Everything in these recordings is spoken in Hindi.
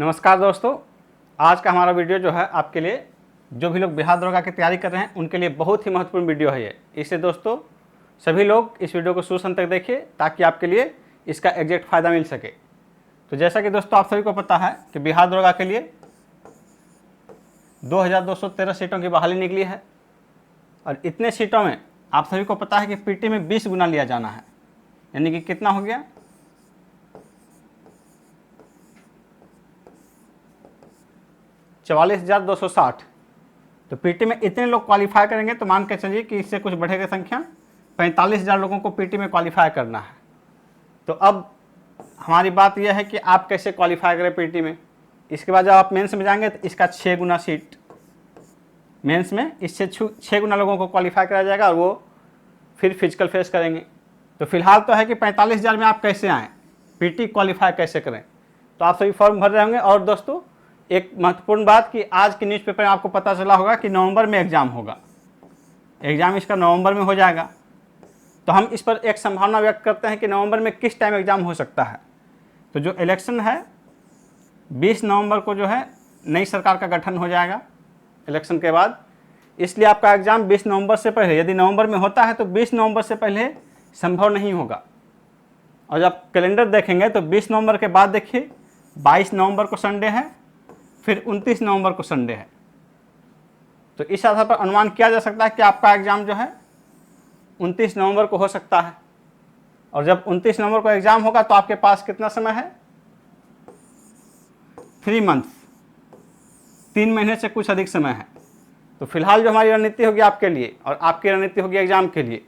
नमस्कार दोस्तों, आज का हमारा वीडियो जो है आपके लिए जो भी लोग बिहार दरोगा की तैयारी कर रहे हैं उनके लिए बहुत ही महत्वपूर्ण वीडियो है ये। इससे दोस्तों सभी लोग इस वीडियो को शुरू से अंत तक देखिए ताकि आपके लिए इसका एग्जैक्ट फ़ायदा मिल सके। तो जैसा कि दोस्तों आप सभी को पता है कि बिहार दरोगा के लिए 2213 सीटों की बहाली निकली है और इतने सीटों में आप सभी को पता है कि पीटी में 20 गुना लिया जाना है, यानी कि कितना हो गया 44,260। तो पीटी में इतने लोग क्वालिफाई करेंगे तो मान के चलिए कि इससे कुछ बढ़ेगा संख्या, 45,000 लोगों को पीटी में क्वालिफाई करना है। तो अब हमारी बात यह है कि आप कैसे क्वालिफाई करें पीटी में। इसके बाद जब आप मेंस में जाएंगे तो इसका 6 गुना सीट मेंस में, इससे 6 गुना लोगों को क्वालिफाई कराया जाएगा और वो फिर फिजिकल फेस करेंगे। तो फिलहाल तो है कि 45,000 में आप कैसे आएँ, पीटी क्वालिफाई कैसे करें। तो आप सभी फॉर्म भर रहे होंगे। और दोस्तों एक महत्वपूर्ण बात कि आज के न्यूज़पेपर में आपको पता चला होगा कि नवंबर में एग्ज़ाम होगा, एग्ज़ाम इसका नवंबर में हो जाएगा। तो हम इस पर एक संभावना व्यक्त करते हैं कि नवंबर में किस टाइम एग्ज़ाम हो सकता है। तो जो इलेक्शन है 20 नवंबर को जो है नई सरकार का गठन हो जाएगा इलेक्शन के बाद, इसलिए आपका एग्ज़ाम 20 नवंबर से पहले, यदि नवंबर में होता है तो 20 नवंबर से पहले संभव नहीं होगा। और जब कैलेंडर देखेंगे तो 20 नवंबर के बाद देखिए 22 नवंबर को संडे है, फिर 29 नवंबर को संडे है। तो इस आधार पर अनुमान किया जा सकता है कि आपका एग्ज़ाम जो है 29 नवंबर को हो सकता है। और जब 29 नवंबर को एग्ज़ाम होगा तो आपके पास कितना समय है, 3 मंथ्स, 3 महीने से कुछ अधिक समय है। तो फिलहाल जो हमारी रणनीति होगी आपके लिए और आपकी रणनीति होगी एग्ज़ाम के लिए,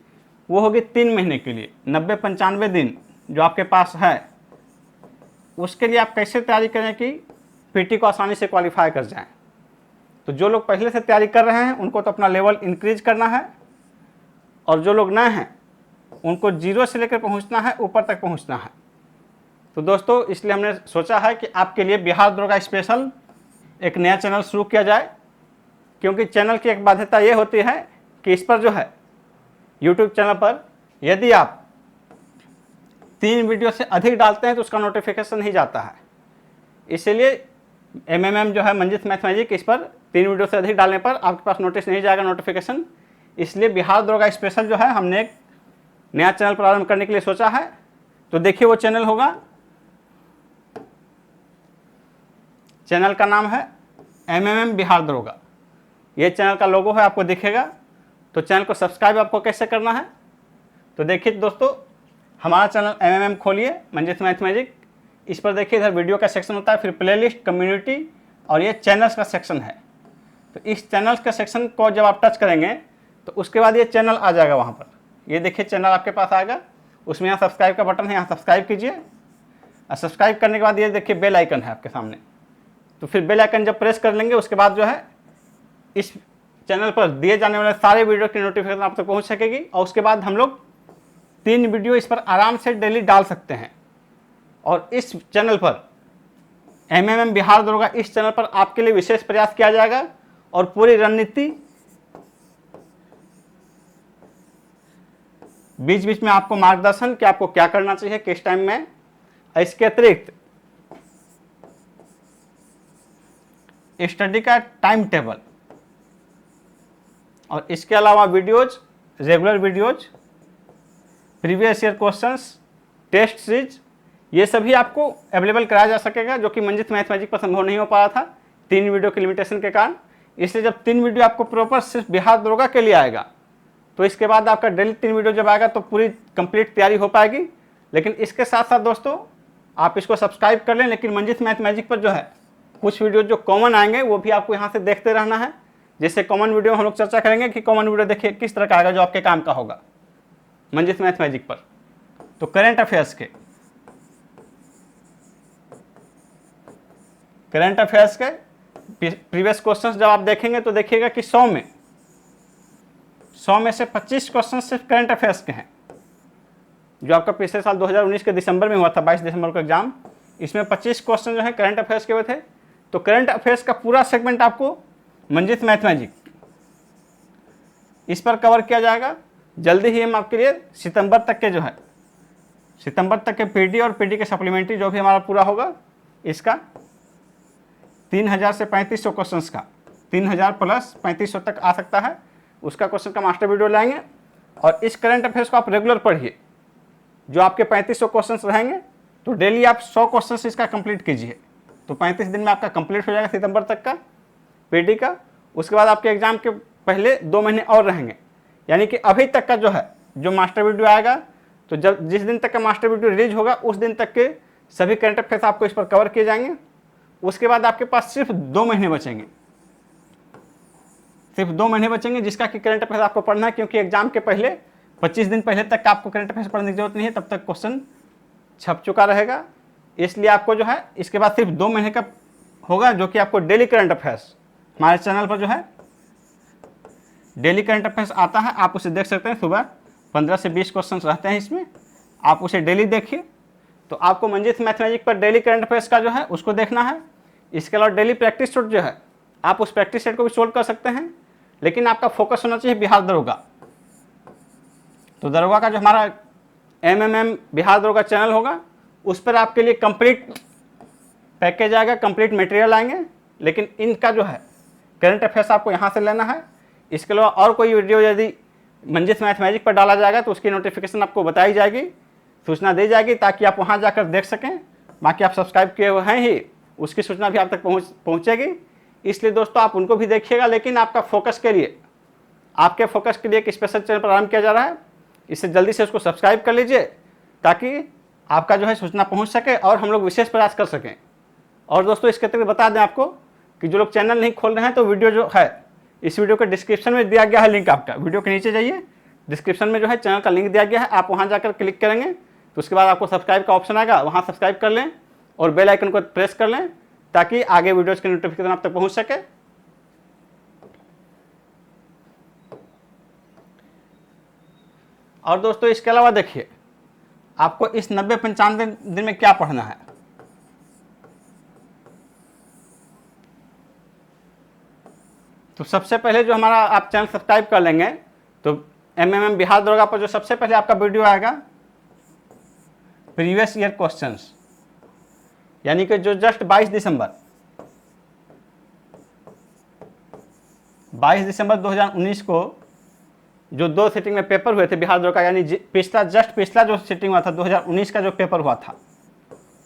वो होगी 3 महीने के लिए, 90-95 दिन जो आपके पास है, उसके लिए आप कैसे तैयारी करें कि पीटी को आसानी से क्वालिफाई कर जाएं। तो जो लोग पहले से तैयारी कर रहे हैं उनको तो अपना लेवल इंक्रीज करना है, और जो लोग नए हैं उनको 0 से लेकर पहुंचना है, ऊपर तक पहुंचना है। तो दोस्तों इसलिए हमने सोचा है कि आपके लिए बिहार दरोगा स्पेशल एक नया चैनल शुरू किया जाए, क्योंकि चैनल की एक बाध्यता ये होती है कि इस पर जो है यूट्यूब चैनल पर यदि आप 3 वीडियो से अधिक डालते हैं तो उसका नोटिफिकेशन नहीं जाता है। इसलिए MMM जो है मंजित मैथमेटिक, इस पर 3 वीडियो से अधिक डालने पर आपके पास नोटिस नहीं जाएगा, नोटिफिकेशन। इसलिए बिहार दरोगा स्पेशल जो है हमने एक नया चैनल प्रारंभ करने के लिए सोचा है। तो देखिए वो चैनल होगा, चैनल का नाम है MMM बिहार दरोगा। ये चैनल का लोगो है, आपको दिखेगा। तो चैनल को सब्सक्राइब आपको कैसे करना है, तो देखिए दोस्तों हमारा चैनल MMM खोलिए, मंजित मैथमेटिक। इस पर देखिए इधर वीडियो का सेक्शन होता है, फिर प्लेलिस्ट, कम्युनिटी और ये चैनल्स का सेक्शन है। तो इस चैनल्स का सेक्शन को जब आप टच करेंगे तो उसके बाद ये चैनल आ जाएगा वहाँ पर। ये देखिए चैनल आपके पास आएगा, उसमें यहाँ सब्सक्राइब का बटन है, यहाँ सब्सक्राइब कीजिए। और सब्सक्राइब करने के बाद ये देखिए बेल आइकन है आपके सामने। तो फिर बेल आइकन जब प्रेस कर लेंगे उसके बाद जो है इस चैनल पर दिए जाने वाले सारे वीडियो की नोटिफिकेशन आप तक पहुँच सकेगी। और उसके बाद हम लोग 3 वीडियो इस पर आराम से डेली डाल सकते हैं। और इस चैनल पर MMM बिहार दरोगा, इस चैनल पर आपके लिए विशेष प्रयास किया जाएगा और पूरी रणनीति, बीच बीच में आपको मार्गदर्शन कि आपको क्या करना चाहिए किस टाइम में। इसके अतिरिक्त स्टडी का टाइम टेबल और इसके अलावा videos, regular videos, previous year questions, test series, ये सभी आपको अवेलेबल कराया जा सकेगा, जो कि मंजित मैथमेटिक पर संभव नहीं हो पा रहा था 3 वीडियो की लिमिटेशन के कारण। इसलिए जब 3 वीडियो आपको प्रॉपर सिर्फ बिहार दरोगा के लिए आएगा तो इसके बाद आपका डेली 3 वीडियो जब आएगा तो पूरी कंप्लीट तैयारी हो पाएगी। लेकिन इसके साथ साथ दोस्तों आप इसको सब्सक्राइब कर लें, लेकिन मंजित मैथमेटिक पर जो है कुछ वीडियो जो कॉमन आएंगे वो भी आपको यहाँ से देखते रहना है। जैसे कॉमन वीडियो हम लोग चर्चा करेंगे कि कॉमन वीडियो देखिए किस तरह का आएगा जो आपके काम का होगा मंजित मैथमेटिक पर। तो करेंट अफेयर्स के प्रीवियस क्वेश्चंस जब आप देखेंगे तो देखिएगा कि 100 में से 25 क्वेश्चन सिर्फ करंट अफेयर्स के हैं, जो आपका पिछले साल 2019 के दिसंबर में हुआ था, 22 दिसंबर को एग्जाम। इसमें 25 क्वेश्चन जो है करंट अफेयर्स के हुए थे। तो करंट अफेयर्स का पूरा सेगमेंट आपको मंजित मैथमेटिक इस पर कवर किया जाएगा। जल्दी ही हम आपके लिए सितंबर तक के जो है, सितंबर तक के पीडी और पीडी के सप्लीमेंट्री जो भी हमारा पूरा होगा, इसका 3000 से 3500 क्वेश्चंस का, 3000 प्लस 3500 तक आ सकता है, उसका क्वेश्चन का मास्टर वीडियो लाएंगे। और इस करंट अफेयर्स को आप रेगुलर पढ़िए, जो आपके 3500 क्वेश्चंस रहेंगे तो डेली आप 100 क्वेश्चंस इसका कंप्लीट कीजिए, तो 35 दिन में आपका कंप्लीट हो जाएगा सितंबर तक का पीटी का। उसके बाद आपके एग्जाम के पहले 2 महीने और रहेंगे, यानी कि अभी तक का जो है जो मास्टर वीडियो आएगा, तो जब जिस दिन तक का मास्टर वीडियो रिलीज होगा उस दिन तक के सभी करंट अफेयर्स आपको इस पर कवर किए जाएंगे। उसके बाद आपके पास सिर्फ 2 महीने बचेंगे, सिर्फ 2 महीने बचेंगे जिसका कि करंट अफेयर्स आपको पढ़ना है, क्योंकि एग्जाम के पहले 25 दिन पहले तक आपको करंट अफेयर्स पढ़ने की जरूरत नहीं है, तब तक क्वेश्चन छप चुका रहेगा। इसलिए आपको जो है इसके बाद सिर्फ 2 महीने का होगा, जो कि आपको डेली करंट अफेयर्स हमारे चैनल पर जो है डेली करंट अफेयर्स आता है, आप उसे देख सकते हैं। सुबह 15 से 20 क्वेश्चन रहते हैं इसमें, आप उसे डेली देखिए। तो आपको मंजित मैथमेटिक्स पर डेली करंट अफेयर्स का जो है उसको देखना है। इसके अलावा डेली प्रैक्टिस सेट जो है, आप उस प्रैक्टिस सेट को भी सोल्व कर सकते हैं, लेकिन आपका फोकस होना चाहिए बिहार दरोगा। तो दरोगा का जो हमारा MMM बिहार दरोगा चैनल होगा, उस पर आपके लिए कंप्लीट पैकेज आएगा, कंप्लीट मटेरियल आएंगे। लेकिन इनका जो है करंट अफेयर्स आपको यहाँ से लेना है। इसके अलावा और कोई वीडियो यदि मंजित मैथमेटिक्स पर डाला जाएगा तो उसकी नोटिफिकेशन आपको बताई जाएगी, सूचना दी जाएगी, ताकि आप वहाँ जाकर देख सकें। बाकी आप सब्सक्राइब किए हुए हैं ही, उसकी सूचना भी आप तक पहुँचेगी। इसलिए दोस्तों आप उनको भी देखिएगा, लेकिन आपका फोकस के लिए, आपके फोकस के लिए एक स्पेशल चैनल प्रारंभ किया जा रहा है, इससे जल्दी से उसको सब्सक्राइब कर लीजिए, ताकि आपका जो है सूचना पहुंच सके और हम लोग विशेष प्रयास कर सकें। और दोस्तों इसके तरीके बता दें आपको कि जो लोग चैनल नहीं खोल रहे हैं, तो वीडियो जो है इस वीडियो के डिस्क्रिप्शन में दिया गया है लिंक, आपका वीडियो के नीचे जाइए, डिस्क्रिप्शन में जो है चैनल का लिंक दिया गया है, आप वहाँ जाकर क्लिक करेंगे तो उसके बाद आपको सब्सक्राइब का ऑप्शन आएगा, वहाँ सब्सक्राइब कर लें और बेल आइकन को प्रेस कर लें, ताकि आगे वीडियोज़ की नोटिफिकेशन आप तक पहुँच सके। और दोस्तों इसके अलावा देखिए, आपको इस 90-95 दिन में क्या पढ़ना है। तो सबसे पहले जो हमारा आप चैनल सब्सक्राइब कर लेंगे, तो MMM बिहार दरोगा पर जो सबसे पहले आपका वीडियो आएगा प्रीवियस ईयर क्वेश्चंस, यानी कि जो जस्ट 22 दिसंबर 2019 को जो 2 सिटिंग में पेपर हुए थे बिहार दरोगा, यानी पिछला जो सिटिंग हुआ था 2019 का जो पेपर हुआ था,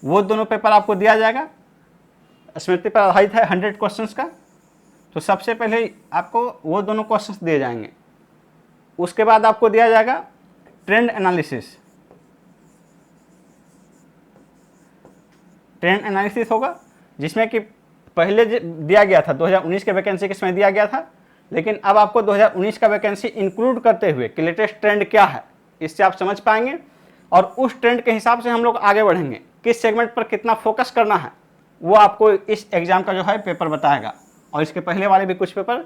वो दोनों पेपर आपको दिया जाएगा। स्मृति पर आधारित है 100 क्वेश्चंस का। तो सबसे पहले आपको वो दोनों क्वेश्चंस दिए जाएंगे। उसके बाद आपको दिया जाएगा ट्रेंड एनालिसिस। ट्रेंड एनालिसिस होगा, जिसमें कि पहले दिया गया था 2019 के वैकेंसी के समय दिया गया था, लेकिन अब आपको 2019 का वैकेंसी इंक्लूड करते हुए कि लेटेस्ट ट्रेंड क्या है, इससे आप समझ पाएंगे और उस ट्रेंड के हिसाब से हम लोग आगे बढ़ेंगे। किस सेगमेंट पर कितना फोकस करना है वो आपको इस एग्जाम का जो है पेपर बताएगा, और इसके पहले वाले भी कुछ पेपर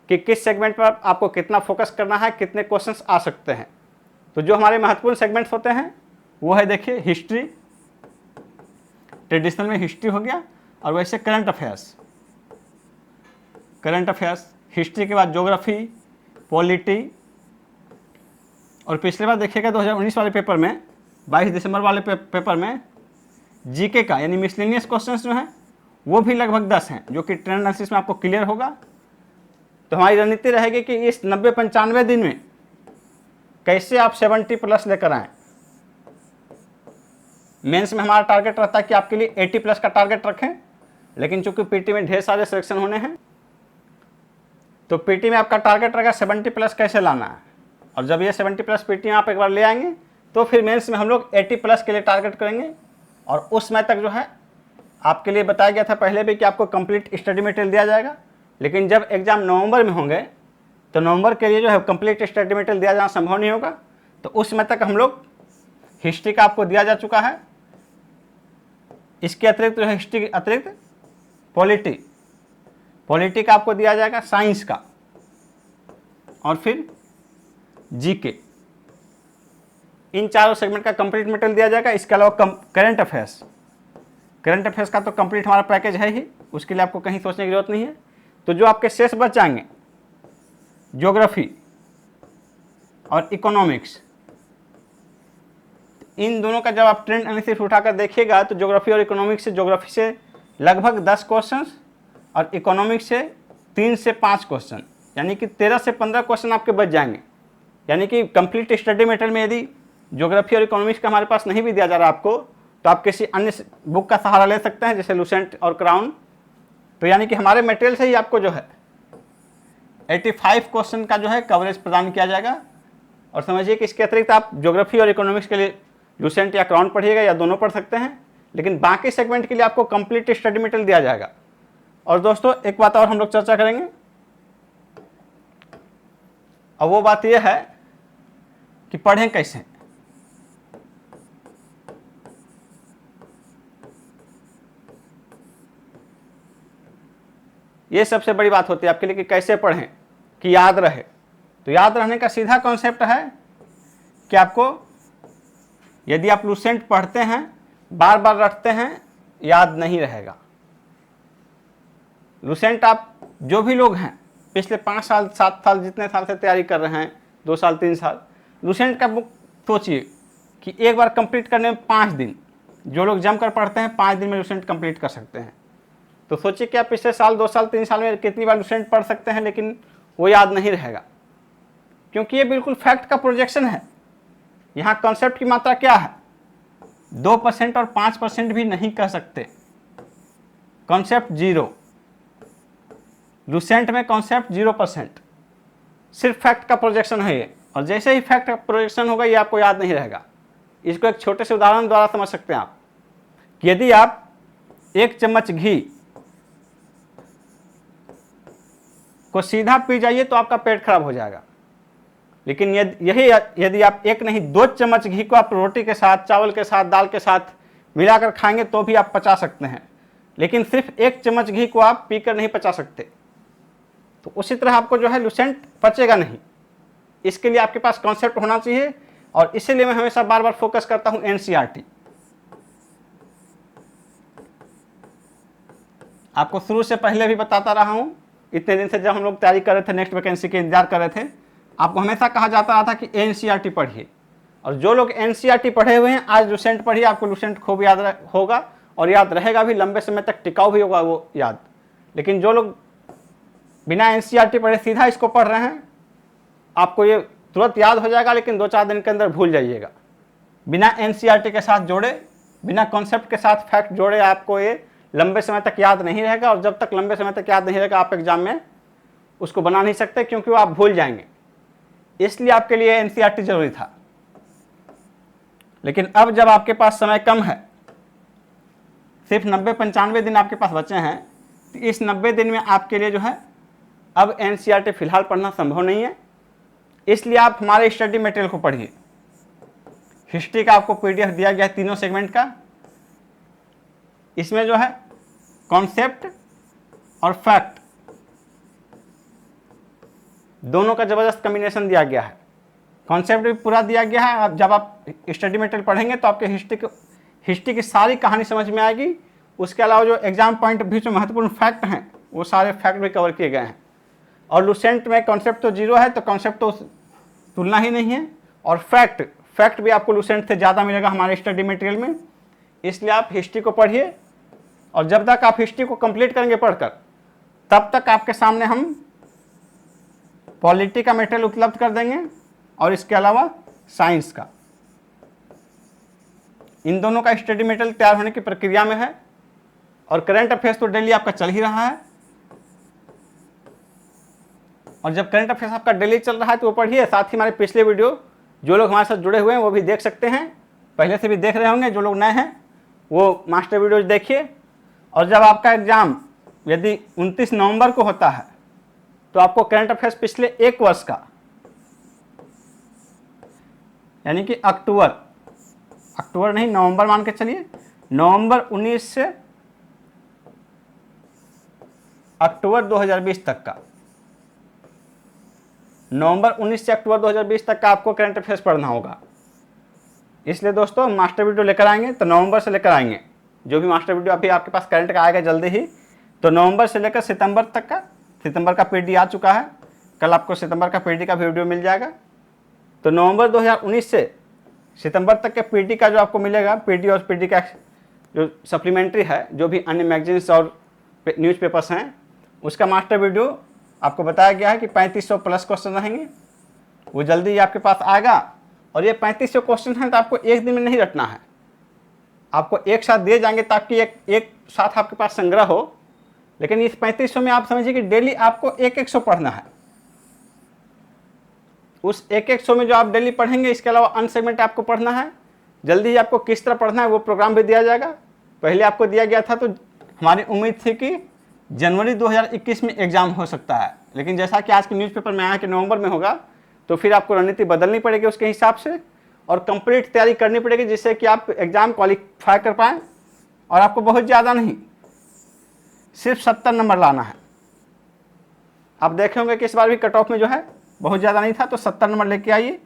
कि किस सेगमेंट पर आपको कितना फोकस करना है, कितने क्वेश्चंस आ सकते हैं। तो जो हमारे महत्वपूर्ण सेगमेंट्स होते हैं वो है, देखिए, हिस्ट्री, ट्रेडिशनल में हिस्ट्री हो गया, और वैसे करंट अफेयर्स, हिस्ट्री के बाद ज्योग्राफी, पॉलिटी। और पिछले बार देखिएगा 2019 वाले पेपर में, 22 दिसंबर वाले पेपर में जीके का यानी मिसलेनियस क्वेश्चंस जो हैं वो भी लगभग 10 हैं, जो कि ट्रेंड एनालिसिस में आपको क्लियर होगा। तो हमारी रणनीति रहेगी कि इस 90-95 दिन में कैसे आप 70+ लेकर आएँ। मेंस में हमारा टारगेट रहता है कि आपके लिए 80+ का टारगेट रखें, लेकिन चूंकि पीटी में ढेर सारे सिलेक्शन होने हैं, तो पीटी में आपका टारगेट रहेगा 70+ कैसे लाना है। और जब ये 70+ पीटी में आप एक बार ले आएंगे, तो फिर मेंस में हम लोग 80+ के लिए टारगेट करेंगे। और उस समय तक जो है आपके लिए बताया गया था पहले भी कि आपको कंप्लीट स्टडी मटेरियल दिया जाएगा, लेकिन जब एग्जाम नवंबर में होंगे तो नवंबर के लिए जो है कंप्लीट स्टडी मटेरियल दिया जाना संभव नहीं होगा। तो उस समय तक हम लोग हिस्ट्री का आपको दिया जा चुका है। इसके अतिरिक्त जो है हिस्ट्री के अतिरिक्त पॉलिटी का आपको दिया जाएगा, साइंस का, और फिर जीके। इन चारों सेगमेंट का कंप्लीट मटेरियल दिया जाएगा। इसके अलावा करंट अफेयर्स का तो कंप्लीट हमारा पैकेज है ही, उसके लिए आपको कहीं सोचने की जरूरत नहीं है। तो जो आपके शेष बच जाएंगे, ज्योग्राफी और इकोनॉमिक्स, इन दोनों का जब आप ट्रेंड एनालिसिस उठाकर देखिएगा तो ज्योग्राफी और इकोनॉमिक्स से लगभग 10 क्वेश्चंस और इकोनॉमिक्स से 3 से 5 क्वेश्चन, यानी कि 13 से 15 क्वेश्चन आपके बच जाएंगे। यानी कि कंप्लीट स्टडी मटेरियल में यदि ज्योग्राफी और इकोनॉमिक्स का हमारे पास नहीं भी दिया जा रहा आपको, तो आप किसी अन्य बुक का सहारा ले सकते हैं, जैसे लुसेंट और क्राउन। तो यानी कि हमारे मटेरियल से ही आपको जो है 85 क्वेश्चन का जो है कवरेज प्रदान किया जाएगा। और समझिए कि इसके अतिरिक्त आप ज्योग्राफी और इकोनॉमिक्स के लिए लुसेंट या क्राउन पढ़िएगा, या दोनों पढ़ सकते हैं, लेकिन बाकी सेगमेंट के लिए आपको कंप्लीट स्टडी मटेरियल दिया जाएगा। और दोस्तों एक बात और हम लोग चर्चा करेंगे, और वो बात यह है कि पढ़ें कैसे। ये सबसे बड़ी बात होती है आपके लिए कि कैसे पढ़ें कि याद रहे। तो याद रहने का सीधा कॉन्सेप्ट है कि आपको, यदि आप लुसेंट पढ़ते हैं, बार बार रटते हैं, याद नहीं रहेगा। लुसेंट आप जो भी लोग हैं पिछले 5 साल 7 साल जितने साल से तैयारी कर रहे हैं, 2 साल 3 साल, लुसेंट का बुक सोचिए कि एक बार कंप्लीट करने में 5 दिन, जो लोग जमकर पढ़ते हैं 5 दिन में लुसेंट कंप्लीट कर सकते हैं। तो सोचिए कि आप पिछले साल 2 साल 3 साल में कितनी बार लुसेंट पढ़ सकते हैं, लेकिन वो याद नहीं रहेगा, क्योंकि ये बिल्कुल फैक्ट का प्रोजेक्शन है। यहाँ कॉन्सेप्ट की मात्रा क्या है, 2% और 5% भी नहीं कह सकते। कॉन्सेप्ट 0, लुसेंट में कॉन्सेप्ट 0%, सिर्फ फैक्ट का प्रोजेक्शन है ये। और जैसे ही फैक्ट का प्रोजेक्शन होगा ये आपको याद नहीं रहेगा। इसको एक छोटे से उदाहरण द्वारा समझ सकते हैं आप, कि यदि आप 1 चम्मच घी को सीधा पी जाइए तो आपका पेट खराब हो जाएगा, लेकिन यदि आप 1 नहीं 2 चम्मच घी को आप रोटी के साथ, चावल के साथ, दाल के साथ मिलाकर खाएंगे तो भी आप पचा सकते हैं, लेकिन सिर्फ 1 चम्मच घी को आप पीकर नहीं पचा सकते। तो उसी तरह आपको जो है लुसेंट पचेगा नहीं। इसके लिए आपके पास कॉन्सेप्ट होना चाहिए, और इसीलिए मैं हमेशा बार बार फोकस करता हूं एनसीईआरटी। आपको शुरू से पहले भी बताता रहा हूं, इतने दिन से जब हम लोग तैयारी कर रहे थे, नेक्स्ट वैकेंसी के इंतजार कर रहे थे, आपको हमेशा कहा जाता रहा था कि एनसीईआरटी पढ़िए। और जो लोग एनसीईआरटी पढ़े हुए हैं, आज लुसेंट पढ़िए, आपको लुसेंट खूब याद होगा और याद रहेगा भी, लंबे समय तक टिकाऊ भी होगा वो याद। लेकिन जो लोग बिना एनसीईआरटी पढ़े सीधा इसको पढ़ रहे हैं, आपको ये तुरंत याद हो जाएगा, लेकिन 2-4 दिन के अंदर भूल जाइएगा। बिना एनसीईआरटी के साथ जोड़े, बिना कॉन्सेप्ट के साथ फैक्ट जोड़े, आपको ये लंबे समय तक याद नहीं रहेगा। और जब तक लंबे समय तक याद नहीं रहेगा, आप एग्जाम में उसको बना नहीं सकते, क्योंकि वो आप भूल जाएंगे। इसलिए आपके लिए एनसीईआरटी जरूरी था। लेकिन अब जब आपके पास समय कम है, सिर्फ 90-95 दिन आपके पास बचे हैं, तो इस 90 दिन में आपके लिए जो है अब एनसीईआरटी फिलहाल पढ़ना संभव नहीं है। इसलिए आप हमारे स्टडी मटेरियल को पढ़िए। हिस्ट्री का आपको पीडीएफ दिया गया है 3 सेगमेंट का। इसमें जो है कॉन्सेप्ट और फैक्ट दोनों का जबरदस्त कॉम्बिनेशन दिया गया है। कॉन्सेप्ट भी पूरा दिया गया है। अब जब आप स्टडी मटेरियल पढ़ेंगे तो आपके हिस्ट्री की सारी कहानी समझ में आएगी। उसके अलावा जो एग्जाम पॉइंट भी जो महत्वपूर्ण फैक्ट हैं, वो सारे फैक्ट भी कवर किए गए हैं। और लुसेंट में कॉन्सेप्ट तो 0 है, तो कॉन्सेप्ट तो तुलना ही नहीं है। और फैक्ट भी आपको लुसेंट से ज़्यादा मिलेगा हमारे स्टडी मटेरियल में। इसलिए आप हिस्ट्री को पढ़िए, और जब तक आप हिस्ट्री को कंप्लीट करेंगे पढ़कर, तब तक आपके सामने हम पॉलिटी का मटेरियल उपलब्ध कर देंगे, और इसके अलावा साइंस का। इन दोनों का स्टडी मटेरियल तैयार होने की प्रक्रिया में है। और करंट अफेयर्स तो डेली आपका चल ही रहा है, और जब करंट अफेयर्स आपका डेली चल रहा है तो वो पढ़िए। साथ ही हमारे पिछले वीडियो जो लोग हमारे साथ जुड़े हुए हैं वो भी देख सकते हैं, पहले से भी देख रहे होंगे। जो लोग नए हैं वो मास्टर वीडियोज देखिए। और जब आपका एग्जाम यदि 29 नवंबर को होता है, तो आपको करंट अफेयर्स पिछले 1 वर्ष का, यानी कि अक्टूबर नहीं, नवंबर मान के चलिए, नवंबर 19 से अक्टूबर 2020 तक का, नवंबर 19 से अक्टूबर 2020 तक का आपको करंट अफेयर्स पढ़ना होगा। इसलिए दोस्तों मास्टर वीडियो लेकर आएंगे तो नवंबर से लेकर आएंगे। जो भी मास्टर वीडियो अभी आपके पास करंट का आएगा जल्दी ही, तो नवंबर से लेकर सितंबर तक का, सितंबर का पीडी आ चुका है, कल आपको सितंबर का पीडी का वीडियो मिल जाएगा। तो नवंबर 2019 से सितंबर तक के पीडी का जो आपको मिलेगा, पीडी और पीडी का जो सप्लीमेंट्री है, जो भी अन्य मैगजीन्स और न्यूज़पेपर्स हैं, उसका मास्टर वीडियो आपको बताया गया है कि 3500 प्लस क्वेश्चन रहेंगे, वो जल्दी ही आपके पास आएगा। और ये 3500 क्वेश्चन हैं तो आपको एक दिन में नहीं रटना है, आपको एक साथ दिए जाएंगे ताकि एक साथ आपके पास संग्रह हो। लेकिन इस 3500 में आप समझिए कि डेली आपको एक सौ पढ़ना है। उस एक सौ में जो आप डेली पढ़ेंगे, इसके अलावा अन्य सेगमेंट आपको पढ़ना है। जल्दी ही आपको किस तरह पढ़ना है वो प्रोग्राम भी दिया जाएगा। पहले आपको दिया गया था तो हमारी उम्मीद थी कि जनवरी 2021 में एग्जाम हो सकता है, लेकिन जैसा कि आज के न्यूज़पेपर में आया कि नवंबर में होगा, तो फिर आपको रणनीति बदलनी पड़ेगी उसके हिसाब से और कंप्लीट तैयारी करनी पड़ेगी जिससे कि आप एग्ज़ाम क्वालिफाई कर पाएँ। और आपको बहुत ज़्यादा नहीं, सिर्फ 70 नंबर लाना है। आप देखे होंगे कि इस बार भी कट ऑफ में जो है बहुत ज़्यादा नहीं था, तो 70 नंबर लेके आइए।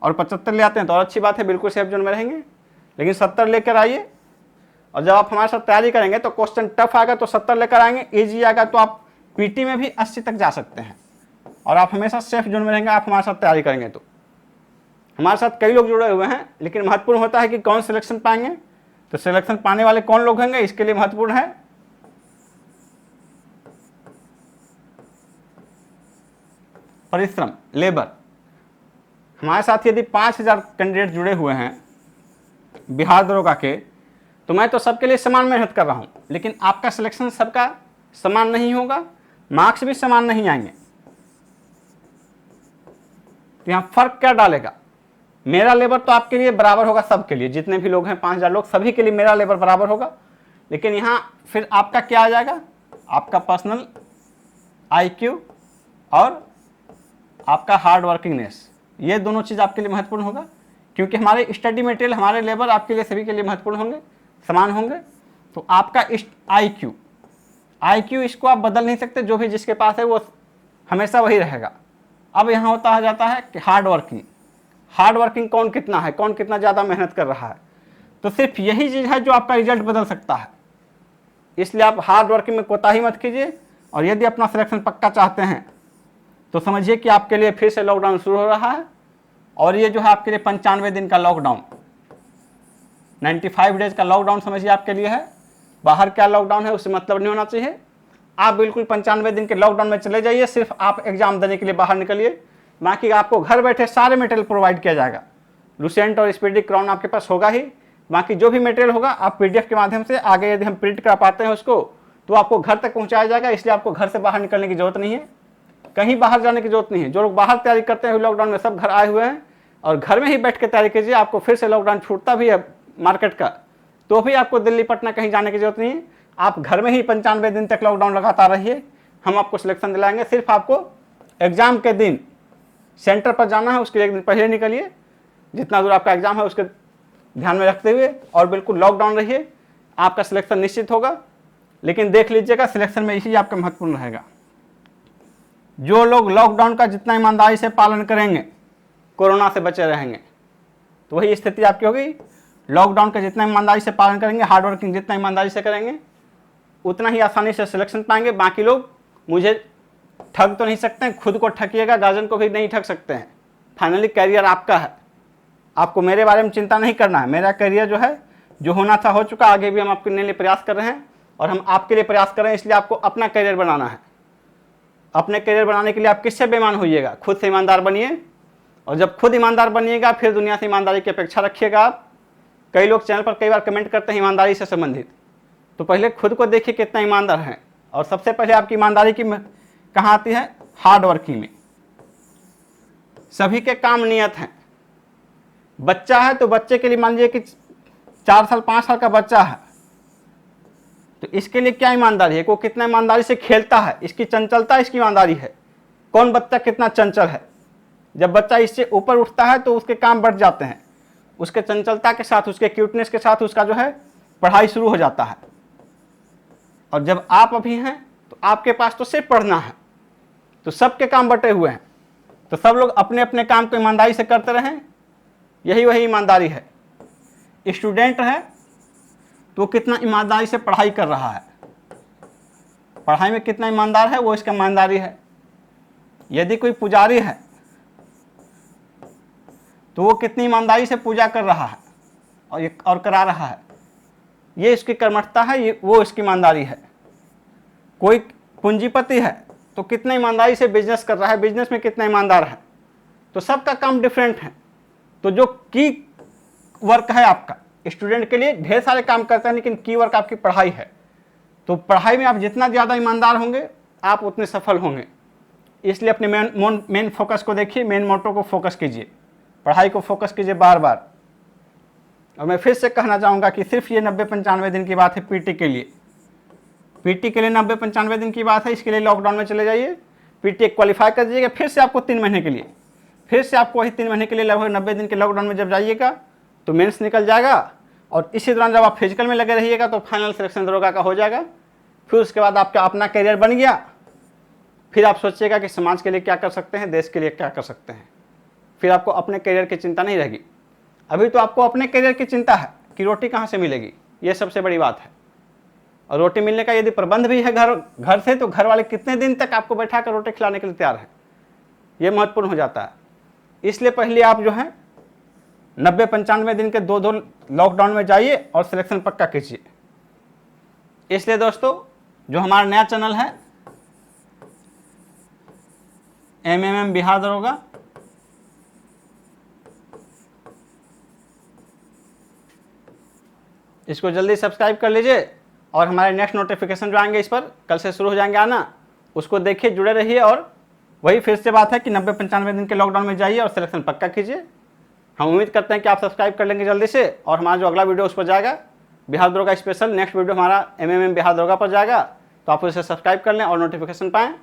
और 75 ले आते हैं तो और अच्छी बात है, बिल्कुल सेफ जोन में रहेंगे। लेकिन 70 लेकर आइए, और जब आप हमारे साथ तैयारी करेंगे तो क्वेश्चन टफ आएगा तो 70 लेकर आएंगे, ईजी आएगा तो आप पीटी में भी 80 तक जा सकते हैं। और आप हमेशा सेफ जोन में रहेंगे, आप हमारे साथ तैयारी करेंगे तो। हमारे साथ कई लोग जुड़े हुए हैं, लेकिन महत्वपूर्ण होता है कि कौन सिलेक्शन पाएंगे। तो सिलेक्शन पाने वाले कौन लोग होंगे, इसके लिए महत्वपूर्ण है परिश्रम, लेबर। हमारे साथ यदि 5000 कैंडिडेट जुड़े हुए हैं बिहार दरोगा के, तो मैं तो सबके लिए समान मेहनत कर रहा हूं, लेकिन आपका सिलेक्शन सबका समान नहीं होगा, मार्क्स भी समान नहीं आएंगे। तो यहां फर्क क्या डालेगा, मेरा लेबर तो आपके लिए बराबर होगा, सबके लिए, जितने भी लोग हैं 5000 लोग, सभी के लिए मेरा लेबर बराबर होगा। लेकिन यहां फिर आपका क्या आ जाएगा, आपका पर्सनल IQ और आपका हार्ड वर्किंगनेस, ये दोनों चीज़ आपके लिए महत्वपूर्ण होगा। क्योंकि हमारे स्टडी मटेरियल, हमारे लेबर आपके लिए, सभी के लिए महत्वपूर्ण होंगे, समान होंगे। तो आपका IQ इसको आप बदल नहीं सकते, जो भी जिसके पास है वो हमेशा वही रहेगा। अब यहाँ होता आ जाता है कि हार्ड वर्किंग कौन कितना है, कौन कितना ज़्यादा मेहनत कर रहा है। तो सिर्फ यही चीज़ है जो आपका रिजल्ट बदल सकता है। इसलिए आप हार्ड वर्किंग में कोताही मत कीजिए। और यदि अपना सिलेक्शन पक्का चाहते हैं तो समझिए कि आपके लिए फिर से लॉकडाउन शुरू हो रहा है। और ये जो है आपके लिए 95 दिन का लॉकडाउन, 95 डेज का लॉकडाउन समझिए आपके लिए है। बाहर क्या लॉकडाउन है उससे मतलब नहीं होना चाहिए। आप बिल्कुल 95 दिन के लॉकडाउन में चले जाइए, सिर्फ आप एग्जाम देने के लिए बाहर निकलिए। बाकी आपको घर बैठे सारे मटेरियल प्रोवाइड किया जाएगा। लुसेंट और स्पीडी क्राउन आपके पास होगा ही। बाकी जो भी मटेरियल होगा आप PDF के माध्यम से आगे यदि हम प्रिंट करा पाते हैं उसको, तो आपको घर तक पहुँचाया जाएगा। इसलिए आपको घर से बाहर निकलने की जरूरत नहीं है, कहीं बाहर जाने की जरूरत नहीं है। जो लोग बाहर तैयारी करते हैं लॉकडाउन में, सब घर आए हुए हैं और घर में ही बैठ के तैयारी कीजिए। आपको फिर से लॉकडाउन छूटता भी है मार्केट का, तो भी आपको दिल्ली पटना कहीं जाने की जरूरत नहीं है। आप घर में ही 95 दिन तक लॉकडाउन लगातार रहिए, हम आपको सिलेक्शन दिलाएंगे। सिर्फ आपको एग्जाम के दिन सेंटर पर जाना है, उसके एक दिन पहले निकलिए, जितना दूर आपका एग्जाम है उसके ध्यान में रखते हुए, और बिल्कुल लॉकडाउन रहिए, आपका सिलेक्शन निश्चित होगा। लेकिन देख लीजिएगा सिलेक्शन में इसी आपका महत्वपूर्ण रहेगा। जो लोग लॉकडाउन का जितना ईमानदारी से पालन करेंगे, कोरोना से बचे रहेंगे, तो वही स्थिति आपकी होगी। लॉकडाउन का जितना ईमानदारी से पालन करेंगे, हार्ड वर्किंग जितना ईमानदारी से करेंगे, उतना ही आसानी से सिलेक्शन पाएंगे। बाकी लोग मुझे ठग तो नहीं सकते हैं, खुद को ठगिएगा, गार्जियन को भी नहीं ठग सकते हैं। फाइनली कैरियर आपका है, आपको मेरे बारे में चिंता नहीं करना है। मेरा कैरियर जो है, जो होना था हो चुका, आगे भी हम आपके लिए प्रयास कर रहे हैं और हम आपके लिए प्रयास कर रहे हैं। इसलिए आपको अपना कैरियर बनाना है। अपने कैरियर बनाने के लिए आप किससे बेईमान होइएगा, खुद से ईमानदार बनिए। और जब खुद ईमानदार बनिएगा, फिर दुनिया से ईमानदारी की अपेक्षा रखिएगा आप। कई लोग चैनल पर कई बार कमेंट करते हैं ईमानदारी से संबंधित, तो पहले खुद को देखिए कितना ईमानदार हैं। और सबसे पहले आपकी ईमानदारी की कहाँ आती है, हार्ड वर्किंग में। सभी के काम नियत हैं। बच्चा है तो बच्चे के लिए मान लीजिए कि 4 साल 5 साल का बच्चा है, तो इसके लिए क्या ईमानदारी है, वो कितना ईमानदारी से खेलता है, इसकी चंचलता इसकी ईमानदारी है। कौन बच्चा कितना चंचल है, जब बच्चा इससे ऊपर उठता है तो उसके काम बढ़ जाते हैं, उसके चंचलता के साथ, उसके क्यूटनेस के साथ उसका जो है पढ़ाई शुरू हो जाता है। और जब आप अभी हैं तो आपके पास तो सिर्फ पढ़ना है, तो सबके काम बटे हुए हैं, तो सब लोग अपने अपने काम को ईमानदारी से करते रहें, यही वही ईमानदारी है। स्टूडेंट है तो कितना ईमानदारी से पढ़ाई कर रहा है, पढ़ाई में कितना ईमानदार है वो इसका ईमानदारी है। यदि कोई पुजारी है तो वो कितनी ईमानदारी से पूजा कर रहा है और करा रहा है, ये इसकी कर्मठता है, ये वो इसकी ईमानदारी है। कोई पूंजीपति है तो कितना ईमानदारी से बिजनेस कर रहा है, बिजनेस में कितना ईमानदार है, तो सबका काम डिफरेंट है। तो जो की वर्क है आपका, स्टूडेंट के लिए ढेर सारे काम करते हैं, लेकिन की वर्क आपकी पढ़ाई है। तो पढ़ाई में आप जितना ज़्यादा ईमानदार होंगे आप उतने सफल होंगे। इसलिए अपने मेन फोकस को देखिए, मेन मोटो को फोकस कीजिए, पढ़ाई को फोकस कीजिए बार बार। और मैं फिर से कहना चाहूँगा कि सिर्फ ये 90-95 दिन की बात है पीटी के लिए। पीटी के लिए 90-95 दिन की बात है, इसके लिए लॉकडाउन में चले जाइए, पीटी क्वालिफाई कर दीजिएगा, फिर से आपको 3 महीने के लिए, फिर से आपको वही 3 महीने के लिए लगभग 90 दिन के लॉकडाउन में जब जाइएगा तो मेंस निकल जाएगा। और इसी दौरान जब आप फिजिकल में लगे रहिएगा तो फाइनल सिलेक्शन दरोगा का हो जाएगा। फिर उसके बाद आपका अपना करियर बन गया, फिर आप सोचिएगा कि समाज के लिए क्या कर सकते हैं, देश के लिए क्या कर सकते हैं। फिर आपको अपने करियर की चिंता नहीं रहेगी। अभी तो आपको अपने करियर की चिंता है कि रोटी कहाँ से मिलेगी, ये सबसे बड़ी बात है। और रोटी मिलने का यदि प्रबंध भी है घर से, तो घर वाले कितने दिन तक आपको बैठा कर रोटी खिलाने के लिए तैयार है, ये महत्वपूर्ण हो जाता है। इसलिए पहले आप जो है 90-95 दिन के 2 लॉकडाउन में जाइए और सिलेक्शन पक्का कीजिए। इसलिए दोस्तों, जो हमारा नया चैनल है MMM बिहार दरोगा, इसको जल्दी सब्सक्राइब कर लीजिए। और हमारे नेक्स्ट नोटिफिकेशन जो आएंगे इस पर कल से शुरू हो जाएंगे आना, उसको देखिए, जुड़े रहिए। और वही फिर से बात है कि 90-95 दिन के लॉकडाउन में जाइए और सिलेक्शन पक्का कीजिए। हम उम्मीद करते हैं कि आप सब्सक्राइब कर लेंगे जल्दी से। और हमारा जो अगला वीडियो उस पर जाएगा बिहार दरोगा स्पेशल, नेक्स्ट वीडियो हमारा MMM बिहार दरोगा पर जाएगा, तो आप उसे सब्सक्राइब कर लें और नोटिफिकेशन पाएँ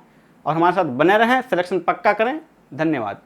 और हमारे साथ बने रहें, सिलेक्शन पक्का करें। धन्यवाद।